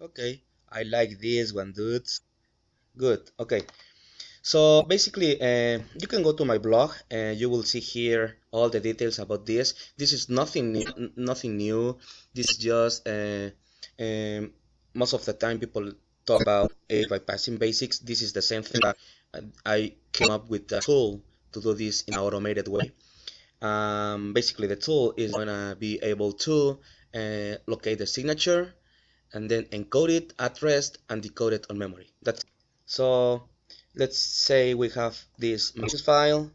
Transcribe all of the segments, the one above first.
Okay, I like this one, dudes. Good. Okay, so basically, you can go to my blog and you will see here all the details about this. This is nothing new, nothing new. This is just most of the time people talk about AI bypassing basics. This is the same thing, but I came up with a tool to do this in an automated way. Basically, the tool is gonna be able to locate the signature and then encode it at rest and decode it on memory. That's it. So let's say we have this message file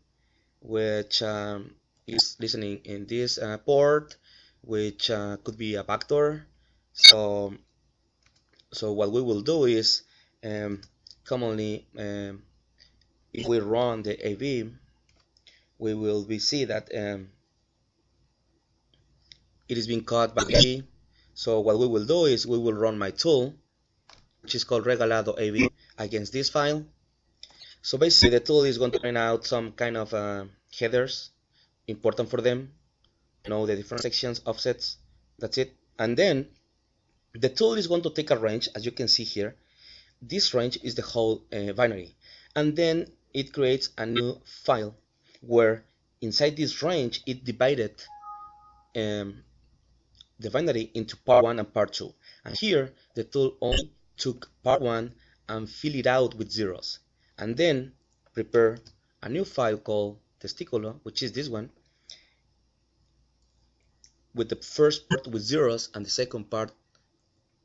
which is listening in this port, which could be a backdoor. So what we will do is commonly if we run the AV, we will see that it is being caught by AV. So what we will do is we will run my tool, which is called regalado.av, against this file. So basically the tool is going to print out some kind of headers important for them, the different sections, offsets, that's it. And then the tool is going to take a range, as you can see here. This range is the whole binary. And then it creates a new file where inside this range it divided the binary into part 1 and part 2. And here the tool only took part 1 and filled it out with zeros. And then prepare a new file called testiculo, which is this one, with the first part with zeros and the second part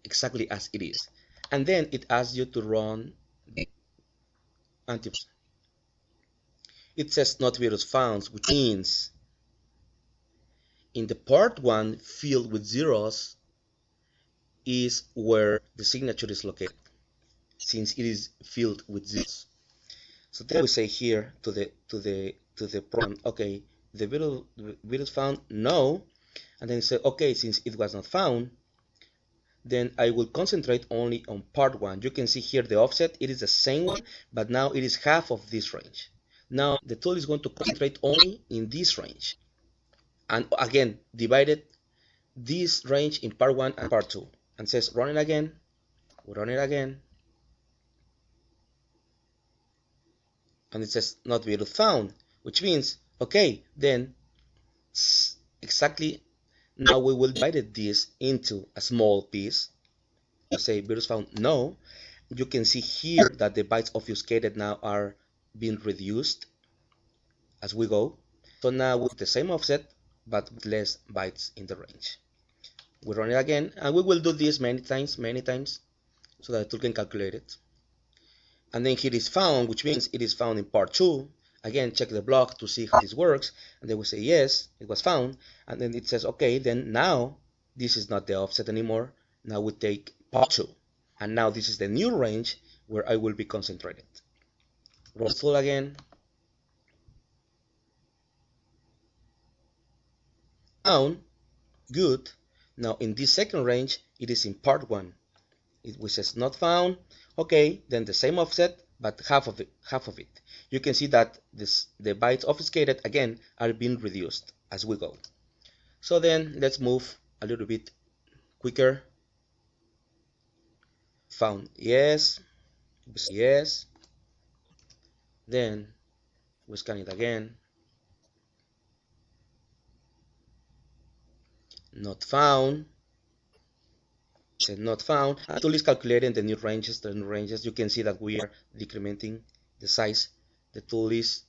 exactly as it is. And then it asks you to run the antivirus. It says not virus found, which means in the part 1 field with zeros is where the signature is located, since it is filled with zeros. So then we say here to the program, okay, the virus found, no, and then say, okay, since it was not found, then I will concentrate only on part 1. You can see here the offset, it is the same one, but now it is half of this range. Now the tool is going to concentrate only in this range, and again divided this range in part 1 and part 2, and says run it again, run it again, and it says not virus found, which means, okay, then exactly now we will divide this into a small piece. You say virus found, no. You can see here that the bytes obfuscated now are being reduced as we go. So now with the same offset, but with less bytes in the range. We run it again, and we will do this many times, so that the tool can calculate it. And then here is found, which means it is found in part 2. Again, check the blog to see how this works, and then we say yes, it was found, and then it says, okay, then now this is not the offset anymore. Now we take part 2, and now this is the new range where I will be concentrated. Run the tool again. Found, good. Now in this second range, it is in part 1. It says not found. Okay, then the same offset, but half of it. You can see that the bytes obfuscated again are being reduced as we go. So then let's move a little bit quicker. Found, yes, yes. Then we scan it again. Not found. Said not found. And the tool is calculating the new ranges. You can see that we are decrementing the size. The tool is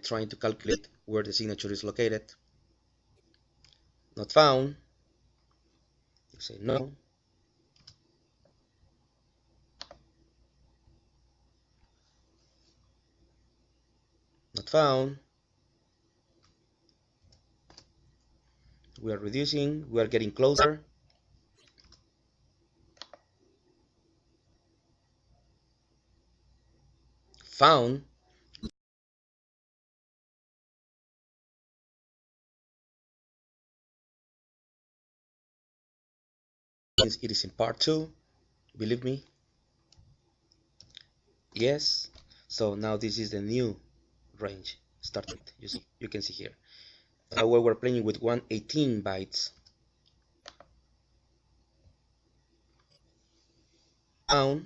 trying to calculate where the signature is located. Not found. You say no. Not found. We are reducing. We are getting closer. Found. Means it is in part 2. Believe me. Yes. So now this is the new range started. You can see here. Where we're playing with 118 bytes. found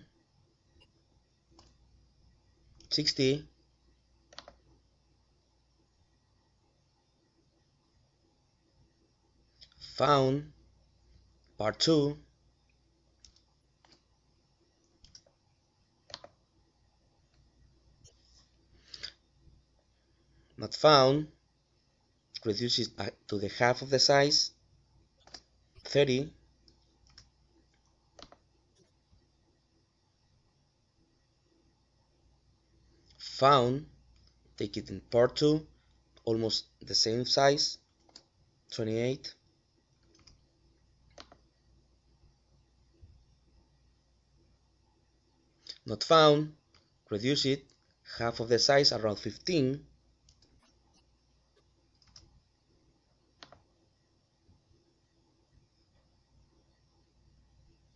60, found part 2, not found, reduce it to the half of the size, 30, found, take it in part 2, almost the same size, 28, not found, reduce it half of the size, around 15,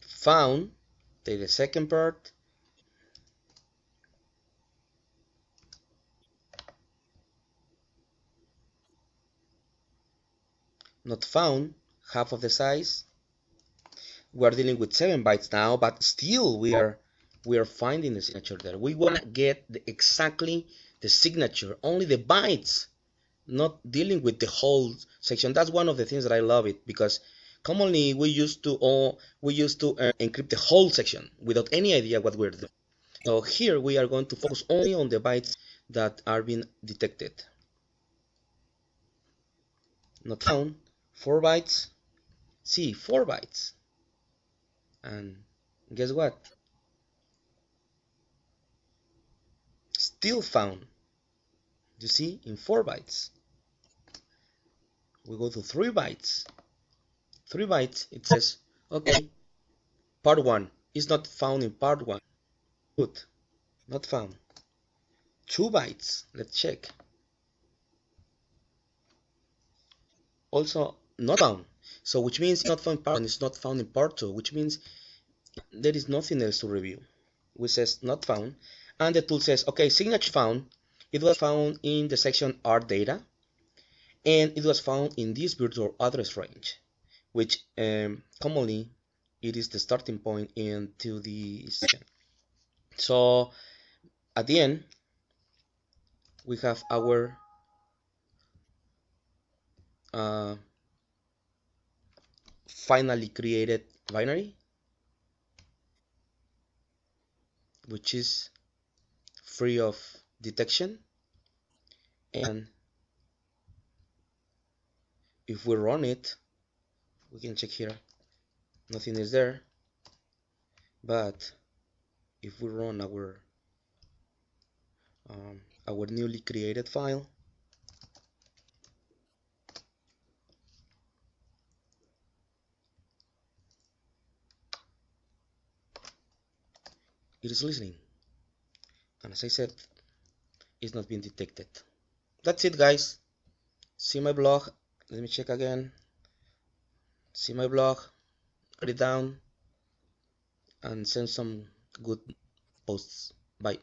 found, take the second part, not found, half of the size. We are dealing with 7 bytes now, but still we are finding the signature there. We want to get exactly the signature, only the bytes, not dealing with the whole section. That's one of the things that I love it, because commonly we used to encrypt the whole section without any idea what we're doing. So here we are going to focus only on the bytes that are being detected. Not found, 4 bytes. See, 4 bytes. And guess what? Still found. You see, in 4 bytes. We go to 3 bytes. 3 bytes, it says, okay, part 1 is not found in part 1. Good, not found. 2 bytes, let's check. Also not found. So which means not found in part 1, it's not found in part 2, which means there is nothing else to review. We says not found, and the tool says, okay, signature found. It was found in the section R data, and it was found in this virtual address range, which commonly it is the starting point into the section. So at the end, we have our finally created binary, which is free of detection. And if we run it, we can check here, nothing is there. But if we run our newly created file, it is listening, and as I said, it's not being detected. That's it, guys. See my blog. Let me check again. See my blog, write it down, and send some good posts. Bye.